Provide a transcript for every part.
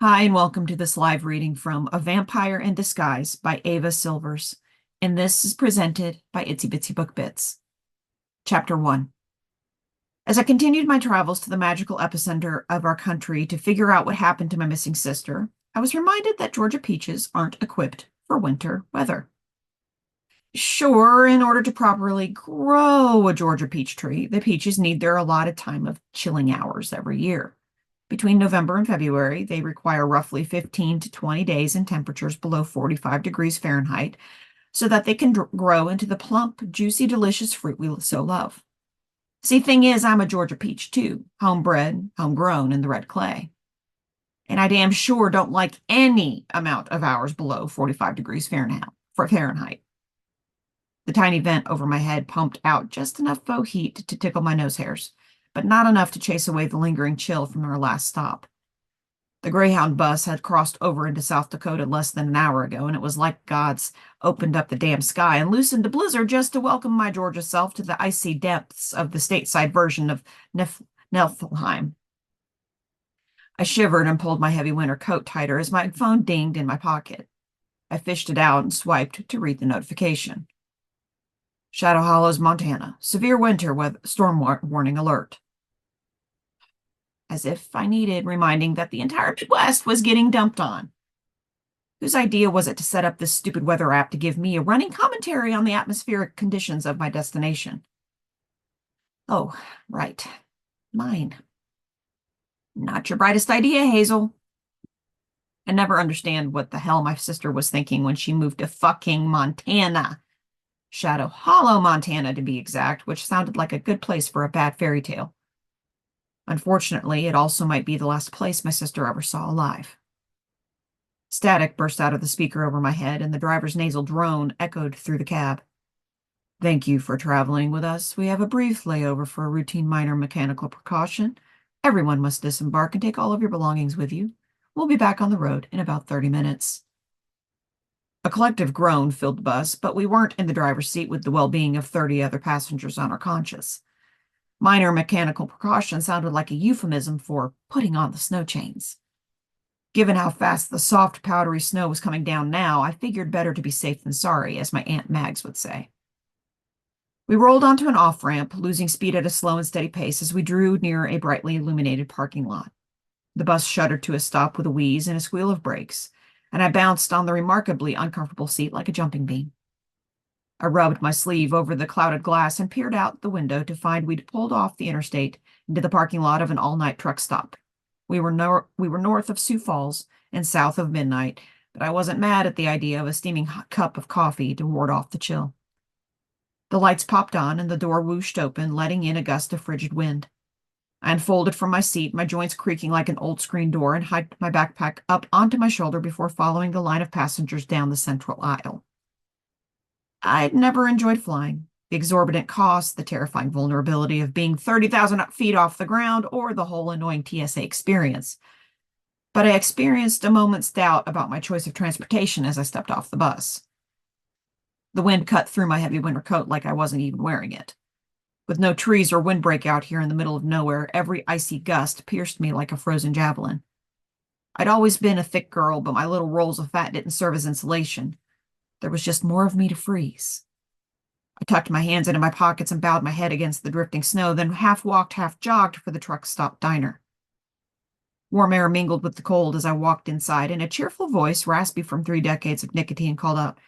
Hi, and welcome to this live reading from A Vampire in Disguise by Ava Silvers, and this is presented by Itsy Bitsy Book Bits. Chapter 1. As I continued my travels to the magical epicenter of our country to figure out what happened to my missing sister, I was reminded that Georgia peaches aren't equipped for winter weather. Sure, in order to properly grow a Georgia peach tree, the peaches need their allotted time of chilling hours every year. Between November and February, they require roughly 15 to 20 days in temperatures below 45 degrees Fahrenheit so that they can grow into the plump, juicy, delicious fruit we so love. See, thing is, I'm a Georgia peach too, homebred, homegrown in the red clay. And I damn sure don't like any amount of hours below 45 degrees Fahrenheit. The tiny vent over my head pumped out just enough faux heat to tickle my nose hairs, but not enough to chase away the lingering chill from our last stop. The Greyhound bus had crossed over into South Dakota less than an hour ago, and it was like God's opened up the damn sky and loosened a blizzard just to welcome my Georgia self to the icy depths of the stateside version of Niflheim. I shivered and pulled my heavy winter coat tighter as my phone dinged in my pocket. I fished it out and swiped to read the notification. Shadow Hollows, Montana. Severe winter storm warning alert. As if I needed reminding that the entire Midwest was getting dumped on. Whose idea was it to set up this stupid weather app to give me a running commentary on the atmospheric conditions of my destination? Oh, right. Mine. Not your brightest idea, Hazel. I never understand what the hell my sister was thinking when she moved to fucking Montana. Shadow Hollow, Montana, to be exact, which sounded like a good place for a bad fairy tale. Unfortunately, it also might be the last place my sister ever saw alive. Static burst out of the speaker over my head, and the driver's nasal drone echoed through the cab. Thank you for traveling with us. We have a brief layover for a routine minor mechanical precaution. Everyone must disembark and take all of your belongings with you. We'll be back on the road in about 30 minutes. A collective groan filled the bus, but we weren't in the driver's seat with the well-being of 30 other passengers on our conscience. Minor mechanical precaution sounded like a euphemism for putting on the snow chains. Given how fast the soft, powdery snow was coming down now, I figured better to be safe than sorry, as my Aunt Mags would say. We rolled onto an off-ramp, losing speed at a slow and steady pace as we drew near a brightly illuminated parking lot. The bus shuddered to a stop with a wheeze and a squeal of brakes, and I bounced on the remarkably uncomfortable seat like a jumping bean. I rubbed my sleeve over the clouded glass and peered out the window to find we'd pulled off the interstate into the parking lot of an all-night truck stop. We were north of Sioux Falls and south of midnight, but I wasn't mad at the idea of a steaming hot cup of coffee to ward off the chill. The lights popped on and the door whooshed open, letting in a gust of frigid wind. I unfolded from my seat, my joints creaking like an old screen door, and hiked my backpack up onto my shoulder before following the line of passengers down the central aisle. I'd never enjoyed flying. The exorbitant cost, the terrifying vulnerability of being 30,000 feet off the ground, or the whole annoying TSA experience. But I experienced a moment's doubt about my choice of transportation as I stepped off the bus. The wind cut through my heavy winter coat like I wasn't even wearing it. With no trees or windbreak out here in the middle of nowhere, every icy gust pierced me like a frozen javelin. I'd always been a thick girl, but my little rolls of fat didn't serve as insulation. There was just more of me to freeze. I tucked my hands into my pockets and bowed my head against the drifting snow, then half walked, half jogged for the truck stop diner. Warm air mingled with the cold as I walked inside, and a cheerful voice, raspy from 3 decades of nicotine, called out,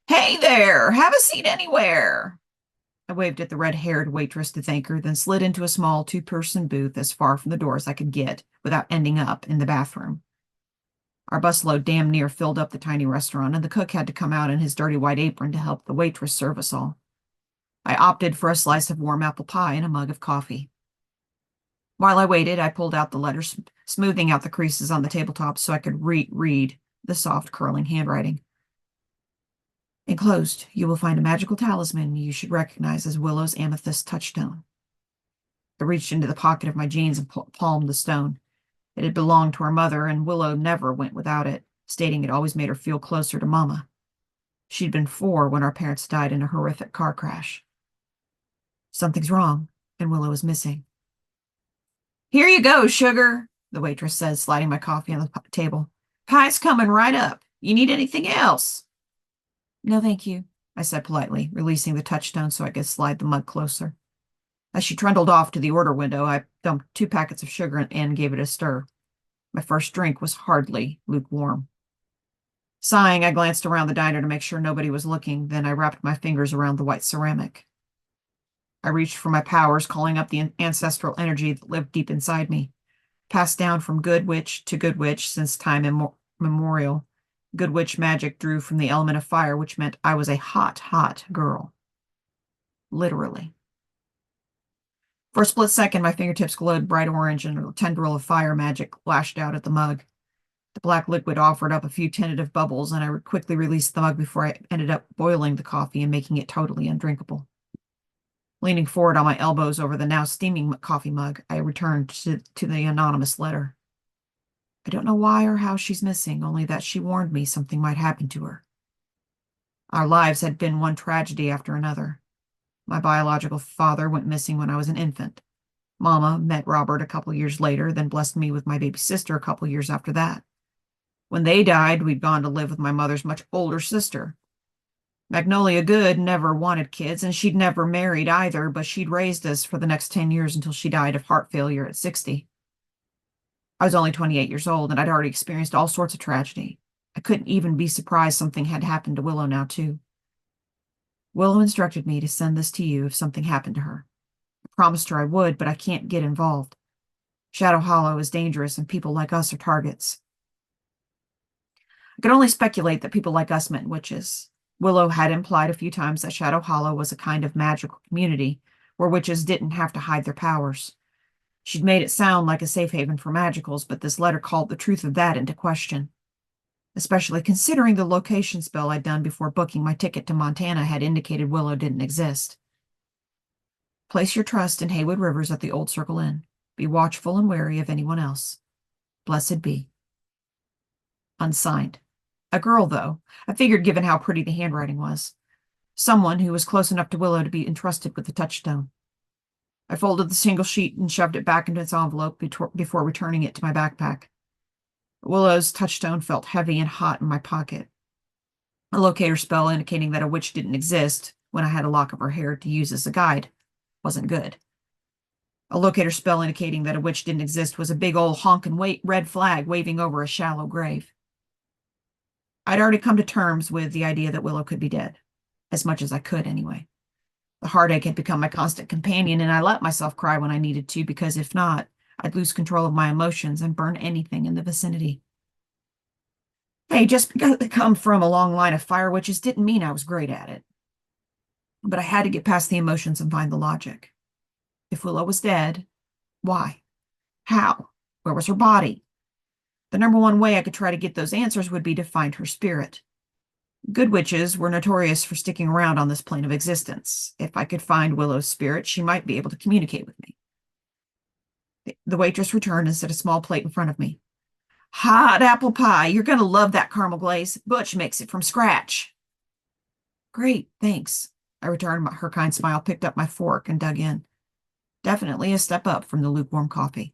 "Hey there, have a seat anywhere." I waved at the red-haired waitress to thank her, then slid into a small two-person booth as far from the door as I could get without ending up in the bathroom. Our busload damn near filled up the tiny restaurant, and the cook had to come out in his dirty white apron to help the waitress serve us all. I opted for a slice of warm apple pie and a mug of coffee. While I waited, I pulled out the letters, smoothing out the creases on the tabletop so I could read the soft, curling handwriting. Enclosed, you will find a magical talisman you should recognize as Willow's amethyst touchstone. I reached into the pocket of my jeans and palmed the stone. It had belonged to her mother, and Willow never went without it, stating it always made her feel closer to Mama. She'd been 4 when our parents died in a horrific car crash. Something's wrong, and Willow is missing. Here you go, sugar. the waitress said, sliding my coffee on the table. Pie's coming right up. You need anything else? No, thank you, I said politely, releasing the touchstone so I could slide the mug closer. As she trundled off to the order window, I dumped 2 packets of sugar in and gave it a stir. My first drink was hardly lukewarm. Sighing, I glanced around the diner to make sure nobody was looking, then I wrapped my fingers around the white ceramic. I reached for my powers, calling up the ancestral energy that lived deep inside me. Passed down from good witch to good witch since time immemorial. Good witch magic drew from the element of fire, which meant I was a hot, hot girl. Literally. For a split second, my fingertips glowed bright orange and a tendril of fire magic lashed out at the mug. The black liquid offered up a few tentative bubbles, and I quickly released the mug before I ended up boiling the coffee and making it totally undrinkable. Leaning forward on my elbows over the now steaming coffee mug, I returned to the anonymous letter. I don't know why or how she's missing, only that she warned me something might happen to her. Our lives had been one tragedy after another. My biological father went missing when I was an infant. Mama met Robert a couple years later, then blessed me with my baby sister a couple years after that. When they died, we'd gone to live with my mother's much older sister. Magnolia Goode never wanted kids, and she'd never married either, but she'd raised us for the next 10 years until she died of heart failure at 60. I was only 28 years old, and I'd already experienced all sorts of tragedy. I couldn't even be surprised something had happened to Willow now, too. Willow instructed me to send this to you if something happened to her. I promised her I would, but I can't get involved. Shadow Hollow is dangerous, and people like us are targets. I could only speculate that people like us meant witches. Willow had implied a few times that Shadow Hollow was a kind of magical community where witches didn't have to hide their powers. She'd made it sound like a safe haven for magicals, but this letter called the truth of that into question, especially considering the location spell I'd done before booking my ticket to Montana had indicated Willow didn't exist. Place your trust in Haywood Rivers at the Old Circle Inn. Be watchful and wary of anyone else. Blessed be. Unsigned. A girl, though. I figured given how pretty the handwriting was. Someone who was close enough to Willow to be entrusted with the touchstone. I folded the single sheet and shoved it back into its envelope before returning it to my backpack. Willow's touchstone felt heavy and hot in my pocket. A locator spell indicating that a witch didn't exist when I had a lock of her hair to use as a guide wasn't good. A locator spell indicating that a witch didn't exist was a big old honkin' red flag waving over a shallow grave. I'd already come to terms with the idea that Willow could be dead, as much as I could anyway. The heartache had become my constant companion, and I let myself cry when I needed to, because if not, I'd lose control of my emotions and burn anything in the vicinity. Hey, just because I come from a long line of fire witches didn't mean I was great at it. But I had to get past the emotions and find the logic. If Willow was dead, why? How? Where was her body? The number one way I could try to get those answers would be to find her spirit. Good witches were notorious for sticking around on this plane of existence. If I could find Willow's spirit, she might be able to communicate with me. The waitress returned and set a small plate in front of me. Hot apple pie. You're going to love that caramel glaze. Butch makes it from scratch. Great, thanks. I returned her kind smile, picked up my fork, and dug in. Definitely a step up from the lukewarm coffee.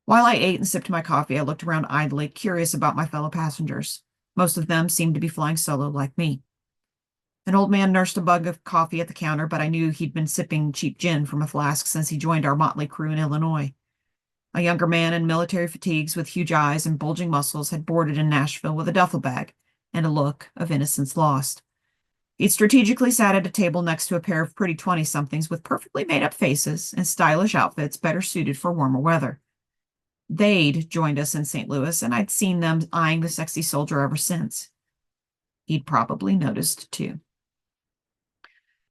While I ate and sipped my coffee, I looked around idly, curious about my fellow passengers. Most of them seemed to be flying solo like me. An old man nursed a mug of coffee at the counter, but I knew he'd been sipping cheap gin from a flask since he joined our motley crew in Illinois. A younger man in military fatigues with huge eyes and bulging muscles had boarded in Nashville with a duffel bag and a look of innocence lost. He'd strategically sat at a table next to a pair of pretty 20-somethings with perfectly made-up faces and stylish outfits better suited for warmer weather. They'd joined us in St. Louis, and I'd seen them eyeing the sexy soldier ever since. He'd probably noticed, too.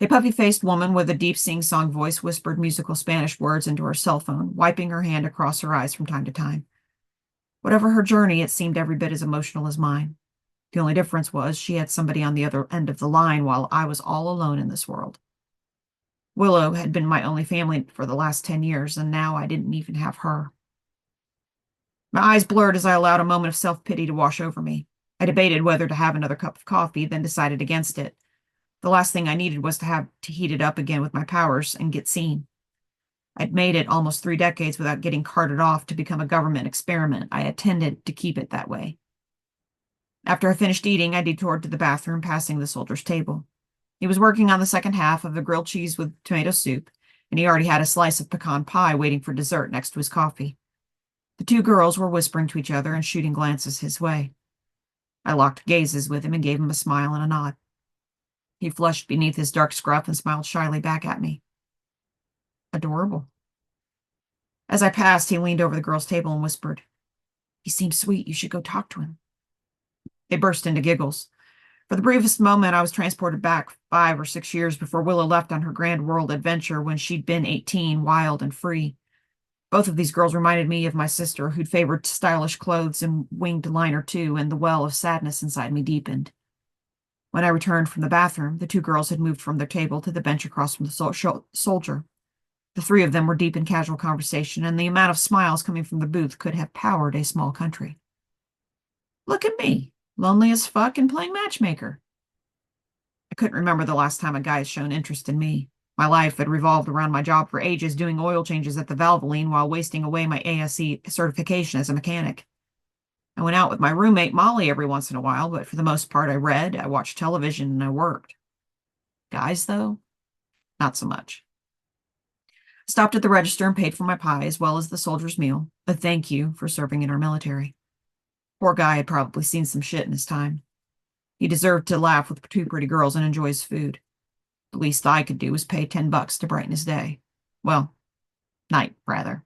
A puffy-faced woman with a deep sing-song voice whispered musical Spanish words into her cell phone, wiping her hand across her eyes from time to time. Whatever her journey, it seemed every bit as emotional as mine. The only difference was she had somebody on the other end of the line while I was all alone in this world. Willow had been my only family for the last 10 years, and now I didn't even have her. My eyes blurred as I allowed a moment of self-pity to wash over me. I debated whether to have another cup of coffee, then decided against it. The last thing I needed was to have to heat it up again with my powers and get seen. I'd made it almost 3 decades without getting carted off to become a government experiment. I intended to keep it that way. After I finished eating, I detoured to the bathroom, passing the soldier's table. He was working on the second half of a grilled cheese with tomato soup, and he already had a slice of pecan pie waiting for dessert next to his coffee. The two girls were whispering to each other and shooting glances his way. I locked gazes with him and gave him a smile and a nod. He flushed beneath his dark scruff and smiled shyly back at me. Adorable. As I passed, he leaned over the girl's table and whispered, "He seems sweet. You should go talk to him." They burst into giggles. For the briefest moment, I was transported back 5 or 6 years before Willow left on her grand world adventure when she'd been 18, wild and free. Both of these girls reminded me of my sister, who'd favored stylish clothes and winged line or two, and the well of sadness inside me deepened. When I returned from the bathroom, the two girls had moved from their table to the bench across from the soldier. The three of them were deep in casual conversation, and the amount of smiles coming from the booth could have powered a small country. Look at me, lonely as fuck and playing matchmaker. I couldn't remember the last time a guy had shown interest in me. My life had revolved around my job for ages, doing oil changes at the Valvoline while wasting away my ASE certification as a mechanic. I went out with my roommate Molly every once in a while, but for the most part I read, I watched television, and I worked. Guys, though, not so much. Stopped at the register and paid for my pie as well as the soldier's meal, a thank you for serving in our military. Poor guy had probably seen some shit in his time. He deserved to laugh with two pretty girls and enjoy his food. The least I could do was pay $10 to brighten his day. Well, night, rather.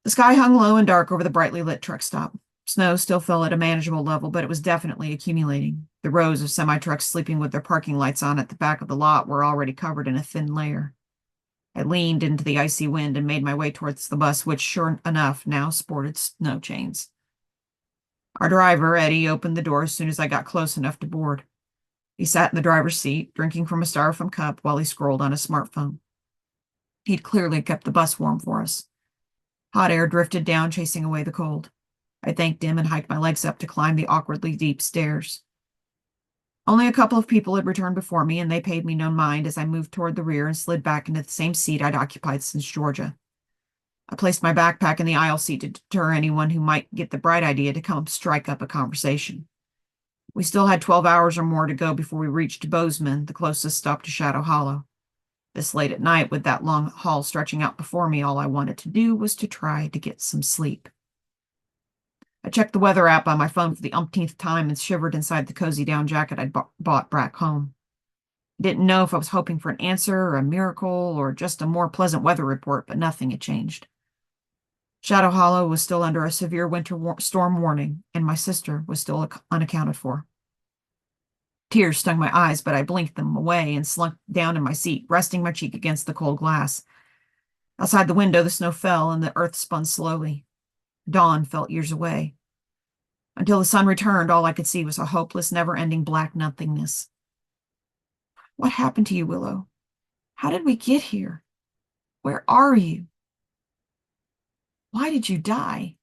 The sky hung low and dark over the brightly lit truck stop. Snow still fell at a manageable level, but it was definitely accumulating. The rows of semi-trucks sleeping with their parking lights on at the back of the lot were already covered in a thin layer. I leaned into the icy wind and made my way towards the bus, which, sure enough, now sported snow chains. Our driver, Eddie, opened the door as soon as I got close enough to board. He sat in the driver's seat, drinking from a styrofoam cup while he scrolled on his smartphone. He'd clearly kept the bus warm for us. Hot air drifted down, chasing away the cold. I thanked him and hiked my legs up to climb the awkwardly deep stairs. Only a couple of people had returned before me, and they paid me no mind as I moved toward the rear and slid back into the same seat I'd occupied since Georgia. I placed my backpack in the aisle seat to deter anyone who might get the bright idea to come strike up a conversation. We still had 12 hours or more to go before we reached Bozeman, the closest stop to Shadow Hollow. This late at night, with that long haul stretching out before me, all I wanted to do was to try to get some sleep. I checked the weather app on my phone for the umpteenth time and shivered inside the cozy down jacket I'd bought back home. I didn't know if I was hoping for an answer or a miracle or just a more pleasant weather report, but nothing had changed. Shadow Hollow was still under a severe winter storm warning, and my sister was still unaccounted for. Tears stung my eyes, but I blinked them away and slunk down in my seat, resting my cheek against the cold glass. Outside the window, the snow fell and the earth spun slowly. Dawn felt years away. Until the sun returned, all I could see was a hopeless, never-ending black nothingness. What happened to you, Willow? How did we get here? Where are you? Why did you die?